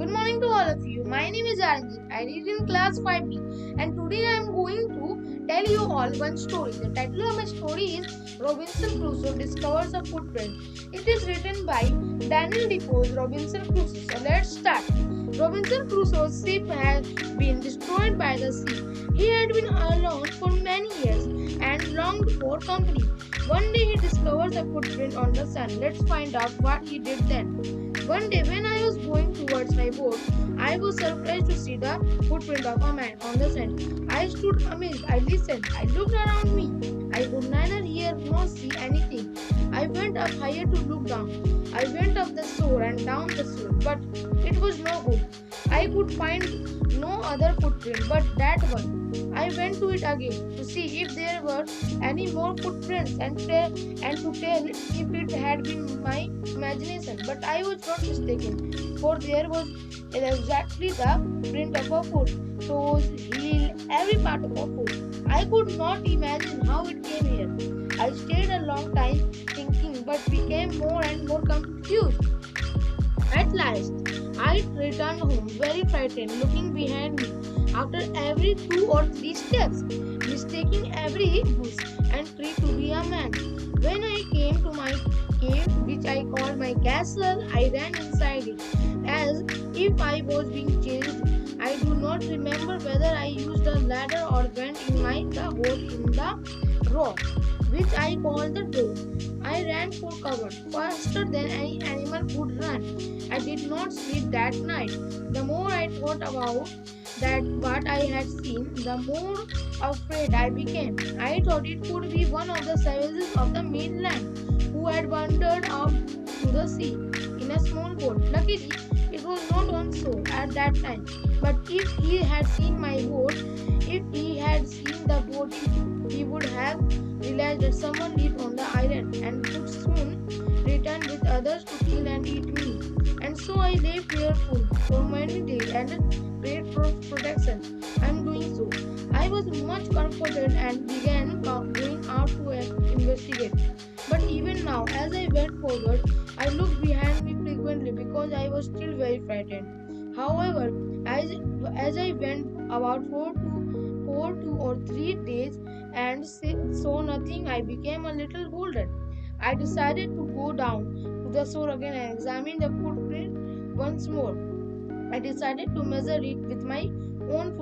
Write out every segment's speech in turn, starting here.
Good morning to all of you. My name is Aranjit. I read in class 5B, and today I am going to tell you all one story. The title of my story is Robinson Crusoe Discovers a Footprint. It is written by Daniel Defoe's Robinson Crusoe. So let's start. Robinson Crusoe's ship had been destroyed by the sea. He had been alone for many years and longed for company. One day he discovers a footprint on the sand. Let's find out what he did then. One day when I was going towards my boat, I was surprised to see the footprint of a man on the sand. I stood amazed. I listened. I looked around me. I could neither hear nor see anything. I went up higher to look down. I went up the shore and down the shore, but it was no good. I could find no other footprint but that one. I went to it again to see if there were any more footprints and to tell if it had been my imagination. But I was not mistaken, for there was exactly the print of a foot, toes, heel, every part of a foot. I could not imagine how it came here. I stayed a long time thinking, but became more and more confused. At last, I returned home very frightened, looking behind me after every 2 or 3 steps, mistaking every bush and tree to be a man. When I came to my cave, which I called my castle, I ran inside it as if I was being chased. I do not remember whether I used a ladder or went in the hole in the rock, which I called the door. I ran for cover, faster than any animal could run. I did not sleep that night. The more I thought about that what I had seen, the more afraid I became. I thought it could be one of the savages of the mainland who had wandered out to the sea in a small boat. Luckily, it was not on so at that time. But if he had seen my boat, if he had seen the boat, he would have realized that someone lived on the island and would soon return with others to kill and eat me. And so I lay fearful for many days and prayed for protection. I am doing so. I was much comforted and began going out to investigate. But even now, as I went forward, I looked behind me frequently because I was still very frightened. However, as I went about 2 or 3 days and saw nothing, I became a little bolder. I decided to go down to the shore again and examine the footprint once more. I decided to measure it with my own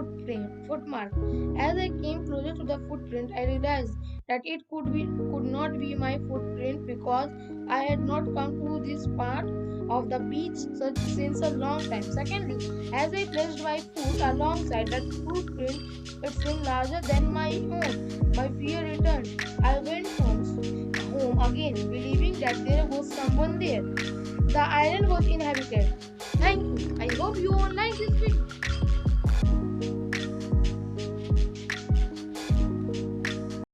footmark. As I came closer to the footprint, I realized that it could not be my footprint because I had not come to this part of the beach since a long time. Secondly, as I placed my foot alongside that footprint, it seemed larger than my own. My fear returned. I went home again, believing that there was someone there. The island was inhabited. Thank you. I hope you all like this video.